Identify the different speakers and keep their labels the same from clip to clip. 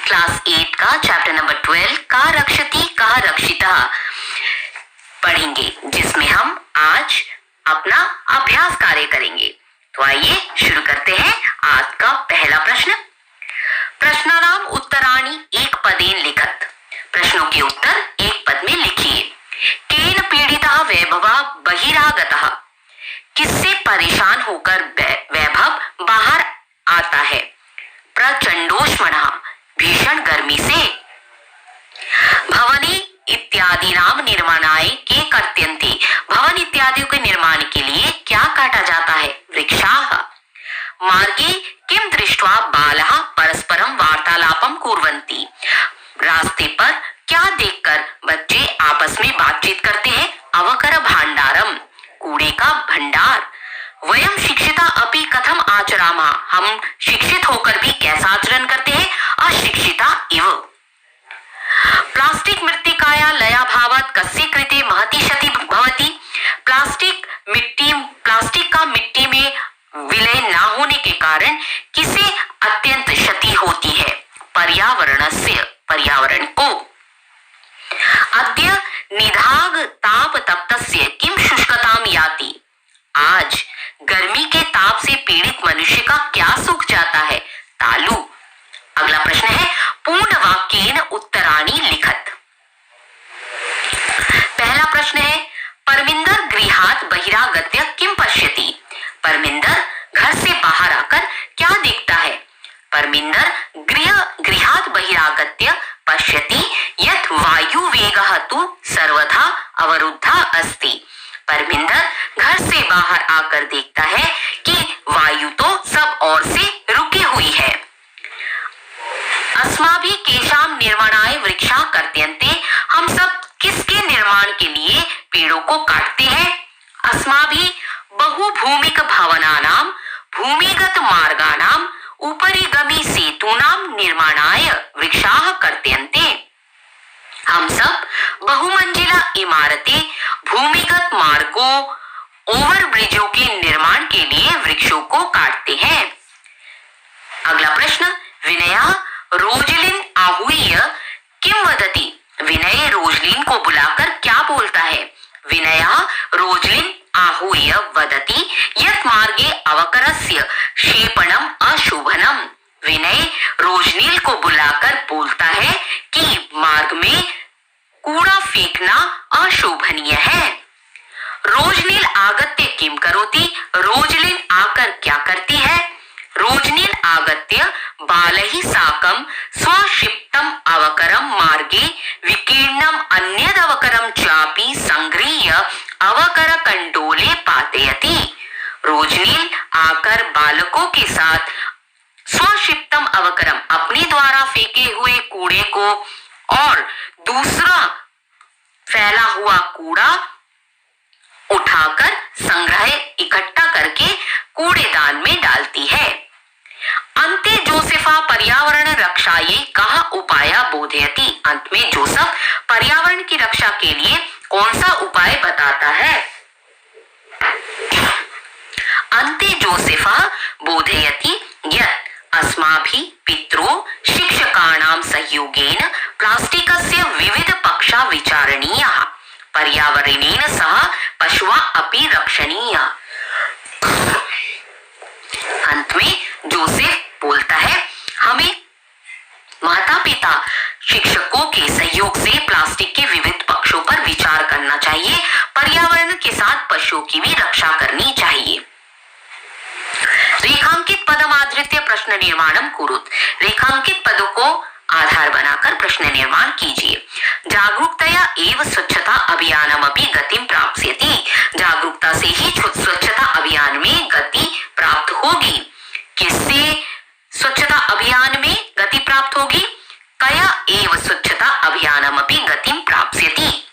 Speaker 1: Class 8 का chapter number 12 का रक्षति का रक्षिता पढ़ेंगे, जिसमें हम आज अपना अभ्यास कार्य करेंगे। तो आइए शुरू करते हैं आज का पहला प्रश्न। प्रश्नानाम उत्तराणि एक पदेन लिखत। प्रश्नों के उत्तर एक पद में लिखिए। केन पीड़ितः वैभवः बहिरागतः। किससे परेशान होकर वैभव बाहर आता है? प्रचंडोष्मणः, भीषण गर्मी से। भवनी इत्यादि नाम निर्माणाय के कर्त्यन्ते। भवन इत्यादियों के निर्माण के लिए क्या काटा जाता है? वृक्षाः। मार्गे किम दृष्ट्वा बालाः परस्परं वार्तालापं कुर्वन्ति। रास्ते पर क्या देखकर बच्चे आपस में बातचीत करते हैं? अवकर भांडारम, कूड़े का भंडार। वयम शिक्षिता अपि कथम आचरामः। हम शिक्षित होकर भी कैसा आचरण करते हैं? अशिक्षिता इव। प्लास्टिक मृत्तिकाया लयाभावात् कस्य कृते महती क्षति भवति। प्लास्टिक का मिट्टी में विलय न होने के कारण किसे अत्यंत क्षति होती है? पर्यावरणस्य, पर्यावरण को। अद्य निधाग ताप तप्तस्य किम शुष्कताम याति। आज गर्मी के ताप से पीड़ित मनुष्य का क्या सूख जाता है? तालु। अगला प्रश्न है पूर्ण वाक्येन उत्तराणि लिखत। पहला प्रश्न है परमिंदर गृहात् बहिरागत्य किम पश्यति। परमिंदर घर से बाहर आकर क्या देखता है? परमिंदर गृहात् बहिरागत्य पश्यति यत् वायु वेगः तु सर्वथा अवरुद्धः अस्ति। परमिंदर घर से बाहर आकर देखता है कि वायु तो सब ओर से रुकी हुई है। अस्माभिः केषां निर्माणाय वृक्षाः कर्त्यन्ते। हम सब किसके निर्माण के लिए पेड़ों को काटते हैं? अस्माभिः बहुभूमिक भवनानां भूमिगत मार्गाणां उपरिगमी सेतूनां निर्माणाय वृक्षाः कर्त्यन्ते। हम सब बहुमंजिला इमारतें, भूमिगत मार्गों, ओवरब्रिजों के निर्माण के लिए वृक्षों को काटते हैं। अगला प्रश्न विनया रोजलिन आहूय किम वदति। विनय रोजलिन को बुलाकर क्या बोलता है? विनया रोजलिन आहूय वदति यत् मार्गे अवकरस्य क्षेपणम अशोभनम। विनय रोजनील को बुलाकर बोलता है कि मार्ग में कूड़ा फेंकना अशोभनीय है। रोजनील आगत्य किम करोति। रोजलिन आकर क्या करती है? रोजनील आगत्य बालैः साकं स्वक्षिप्तम् अवकरं मार्गे विकीर्णम् अन्यदवकरं चापि संगृह्य अवकरकण्डोले पातयति। रोजनील आकर बालकों के साथ स्वक्षिप्तम अवकरम, अपने द्वारा फेंके हुए कूड़े को और दूसरा फैला हुआ कूड़ा उठाकर संग्रह इकट्ठा करके कूड़ेदान में डालती है। अंते जोसेफा पर्यावरण रक्षायै कहा उपाया बोधयति। अंत में जोसेफ पर्यावरण की रक्षा के लिए कौन सा उपाय बताता है? अंते जोसेफा बोधयति यत् अस्माभिः पित्रो शिक्षकाणां सहयोगेन प्लास्टिकस्य विविध पक्षा विचारणीयाः। पर्यावरणेन सह पशुः अपि रक्षणीयः। अंत में जोसेफ बोलता है हमें माता पिता शिक्षकों के सहयोग से प्लास्टिक के विविध पक्षों पर विचार करना चाहिए। पर्यावरण के साथ पशुओं की भी रक्षा करनी चाहिए। रेखांकित पदम आधृत्य प्रश्न निर्माणम कुरुत। रेखांकित पदों को आधार बनाकर प्रश्न निर्माण कीजिए। जागरूकतया एव स्वच्छता अभियानमपि गतिं प्राप्स्यति। जागरूकता से ही स्वच्छता अभियान में गति प्राप्त होगी। किससे स्वच्छता अभियान में गति प्राप्त होगी? कया एव स्वच्छता अभियानमपि गतिं प्राप्स्यति।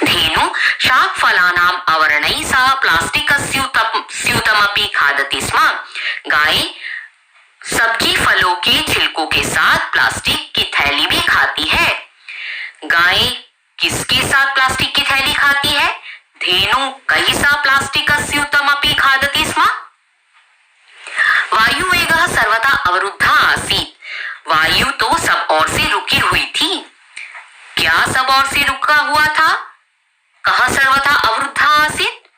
Speaker 1: धेनु शाकफलानां आवरणैः सह प्लास्टिकस्यूतमपि खादति स्म। गाय सब्जी फलों के छिलकों के साथ प्लास्टिक की थैली भी खाती है। गाय किसके साथ प्लास्टिक की थैली खाती है? धेनु कई सा प्लास्टिकस्यूतमपि खादति स्म। वायुवेगः सर्वथा अवरुद्धः आसीत्। वायु तो सब ओर से रुकी हुई थी। क्या सब ओर से रुका हुआ था? कहा सर्वथा अवरुद्धा आसीत्?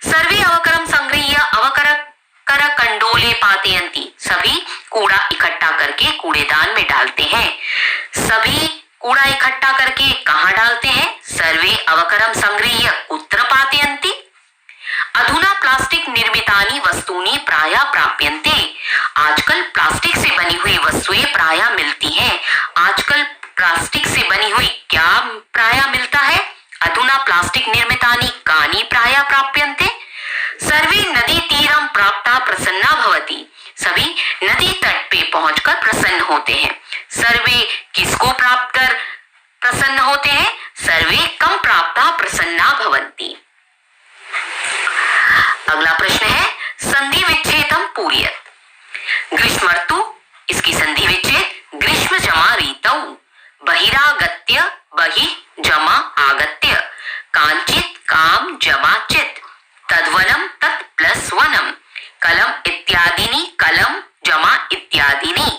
Speaker 1: सर्वे अवकरम संगृह्य अवकर कर कंडोले पातयन्ति। सभी कूड़ा इकट्ठा करके कूड़ेदान में डालते हैं। सभी कूड़ा इकट्ठा करके कहाँ डालते हैं? सर्वे अवकरम संगृह्य कुत्र पातयन्ति? अधुना प्लास्टिक निर्मितानि वस्तूनि प्रायः प्राप्यन्ते। आजकल प्लास्टिक से बनी हुई वस्तुएं प्रायः मिलती हैं। आजकल प्लास्टिक से बनी हुई क्या प्रायः मिलता है? अधुना प्लास्टिक निर्मितानि कानि प्रायः प्राप्यन्ते? सर्वे नदी तीरम प्राप्ता प्रसन्ना भवति। सभी नदी तट पे पहुंचकर प्रसन्न होते हैं। सर्वे किसको प्राप्त कर प्रसन्न होते हैं? सर्वे कम प्राप्ता प्रसन्ना भवन्ति। अगला प्रश्न है संधि विच्छेदम पूरयत। ग्रीष्म ऋतु, इसकी संधि विच्छेद ग्रीष्म जमा ऋतौ, बहिरागत्य बहि जमा आगत्य, कांचित काम जमा चित, तद्वनम तत् प्लस वनम, कलम इत्यादिनी कलम जमा इत्यादिनी,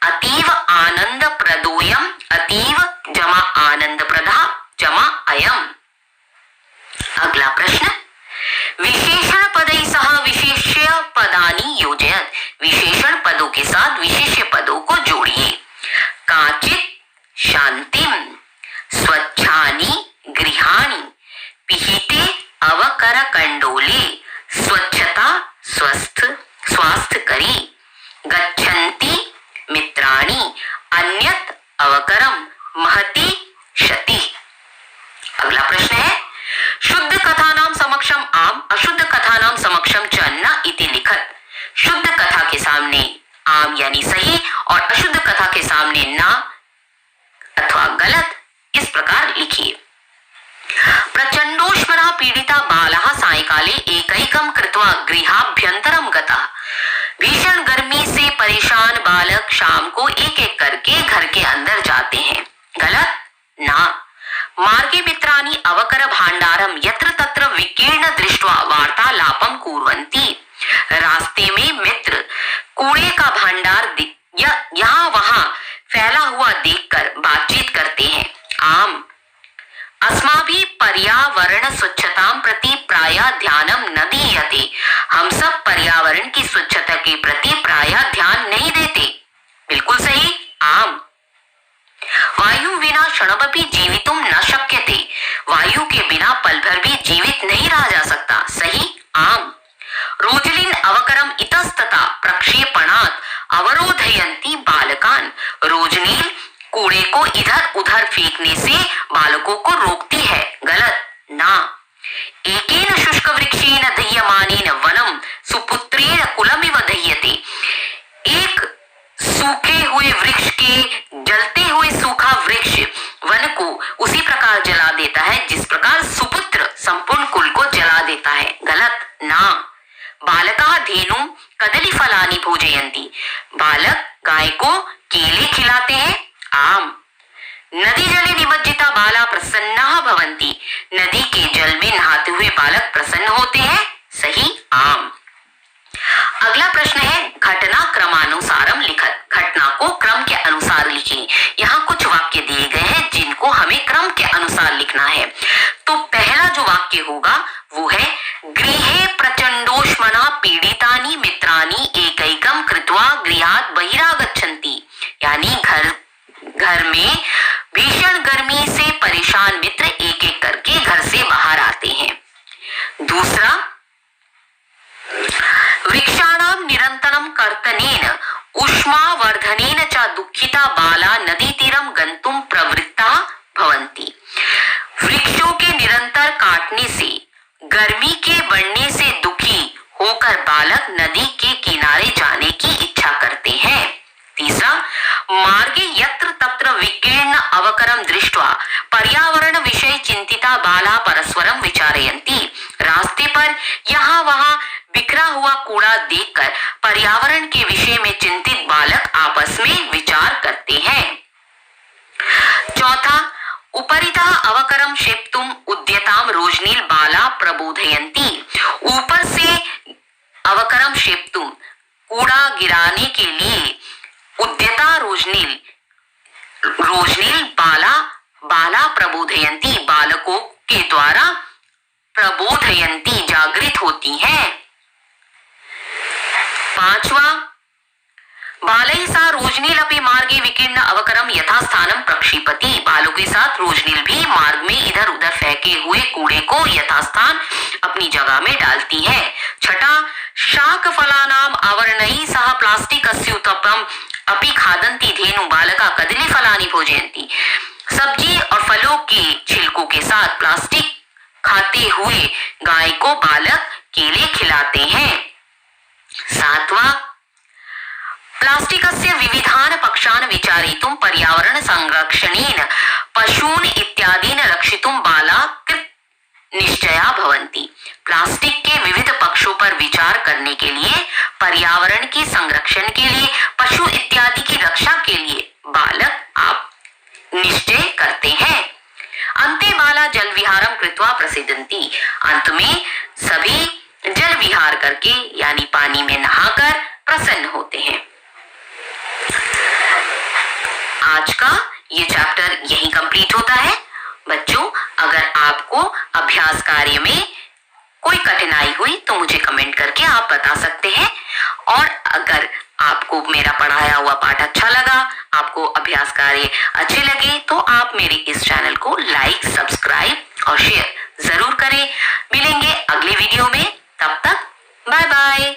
Speaker 1: अतीव आनंद प्रदोयम अतीव जमा आनंद प्रदा जमा अयम। अगला प्रश्न विशेषण पदै सह विशेष्य पदानि योजयत। विशेषण पदों के साथ विशेष्य पदों को जोड़िए। काचित शांतिम, स्वच्छानि गृहाणि, पिहिते अवकर कंडोले, स्वच्छता स्वस्थ स्वास्थ्य करी, गच्छन्ति मित्राणि, अन्यत अवकरम महति क्षति। अगला प्रश्न है शुद्ध कथानाम समक्षम आम अशुद्ध कथानाम समक्षम च न इति लिखत। शुद्ध कथा के सामने आम यानी सही और अशुद्ध कथा के सामने न अथवा गलत इस प्रकार लिखिए। प्रचंडोष्मणः पीडिता बालः सायंकाले एकैकं कृत्वा गृहाभ्यंतरं गतः। भीषण गर्मी से परेशान बालक शाम को एक एक करके घर के अंदर जाते हैं। गलत ना। मार्गे मित्राणि अवकर भांडारम यत्र तत्र विकीर्ण दृष्ट्वा वार्तालापम कुर्वन्ति। रास्ते में मित्र कूड़े का भंडार यहाँ वहां फैला हुआ देखकर बातचीत करते हैं। आम अस्माभिः पर्यावरण स्वच्छतां प्रति प्रायः ध्यानं न दीयते। हम सब पर्यावरण की स्वच्छता के प्रति प्रायः ध्यान नहीं देते। बिल्कुल सही। आम वायु बिना क्षणमपि जीवितुं न शक्यते। वायु के बिना पल भर भी जीवित नहीं रहा जा सकता। सही। आम रोजलिन अवकरम इतस्ततः प्रक्षेपणात् अवरोधयन्ति बालकान। रोजनील कूड़े को इधर उधर फेंकने से बालकों को रोकती है। गलत ना। एकेन शुष्क वृक्षेण दह्यमानेन वनम सुपुत्रेण कुलमिव दह्यते। एक सूखे हुए वृक्ष के जलते हुए सूखा वृक्ष वन को उसी प्रकार जला देता है जिस प्रकार सुपुत्र संपूर्ण कुल को जला देता है। गलत ना। बालका धेनु कदली फलानि भोजयन्ति। बालक गाय को केले खिलाते हैं। आम नदी जले निमज्जिता बाला प्रसन्ना भवन्ति। नदी के जल में नहाते हुए बालक प्रसन्न होते हैं। सही। आम अगला प्रश्न है घटना क्रमानुसारम लिखत। घटना को क्रम के अनुसार लिखिए। यहाँ कुछ वाक्य दिए गए हैं जिनको हमें क्रम के अनुसार लिखना है। तो पहला जो वाक्य होगा वो है गृहे प्रचंडोष्मणा पीड़ितानि मित्राणि एकैकं कृत्वा गृहात् बहिरागच्छन्ति। यानी घर में भीषण गर्मी से परेशान मित्र एक एक करके घर से बाहर आते हैं। दूसरा वृक्षाणां निरंतरं कर्तनेन उष्मावर्धनेन च दुःखिता बाला नदीतीरं गन्तुं प्रवृत्ता भवन्ति। वृक्षों के निरंतर काटने से गर्मी के बढ़ने से दुखी होकर बालक नदी के किनारे जाने की इच्छा करते हैं। तीसरा मार्गे यत्र तत्र विकीर्ण अवकरम दृष्ट्वा पर्यावरण विषय चिंतिता बाला परस्परम विचारयन्ति। रास्ते पर यहाँ वहाँ बिखरा हुआ कूड़ा देखकर पर्यावरण के विषय में चिंतित बालक आपस में विचार करते हैं। चौथा उपरितः अवकरम क्षेप्तुम उद्यताम रोजनील बाला प्रबोधयन्ति। ऊपर से अवकरम क्षेप्तुम कूड़ा गिराने के लिए उद्यता रोजनील बाला बाला प्रबोधयंती, बालकों के द्वारा प्रबोधयंती जागृत होती हैं। 5वां, बालैः सह रोजनील अपि मार्गे विकीर्ण अवकरम यथास्थानम प्रक्षिपति, बालों के साथ रोजनील भी मार्ग में इधर उधर फेंके हुए कूड़े को यथास्थान अपनी जगह में डालती है। 6, शाक फलानाम आवरणैः सह प्लास्टिक अस्यूतपम अपि खादन्ति धेनु बालका कदली फलानि भोजयन्ति, सब्जी और फलों के छिलकों के साथ प्लास्टिक खाते हुए गाय को बालक केले खिलाते हैं। 7वां, प्लास्टिकस्य विविधान पक्षान् विचारयितुं पर्यावरण संरक्षणेन पशून् इत्यादीन रक्षितुं बाला कृत निश्चया भवन्ति, प्लास्टिक के विविध पक्षों पर विचार करने के लिए, पर्यावरण के संरक्षण के लिए, पशु इत्यादि की रक्षा के लिए बालक आप निश्चय करते हैं। अन्ते बाला जल विहारम कृत्वा प्रसिद्धन्ति, अंत में सभी जल विहार करके यानी पानी में नहाकर प्रसन्न होते हैं। आज का ये चैप्टर यहीं कंप्लीट होता है। बच्चों, अगर आपको अभ्यास कार्य में कोई कठिनाई हुई तो मुझे कमेंट करके आप बता सकते हैं, और अगर आपको मेरा पढ़ाया हुआ पाठ अच्छा लगा, आपको अभ्यास कार्य अच्छे लगे, तो आप मेरे इस चैनल को लाइक, सब्सक्राइब और शेयर जरूर करें। मिलेंगे अगले वीडियो में, तब तक बाय बाय।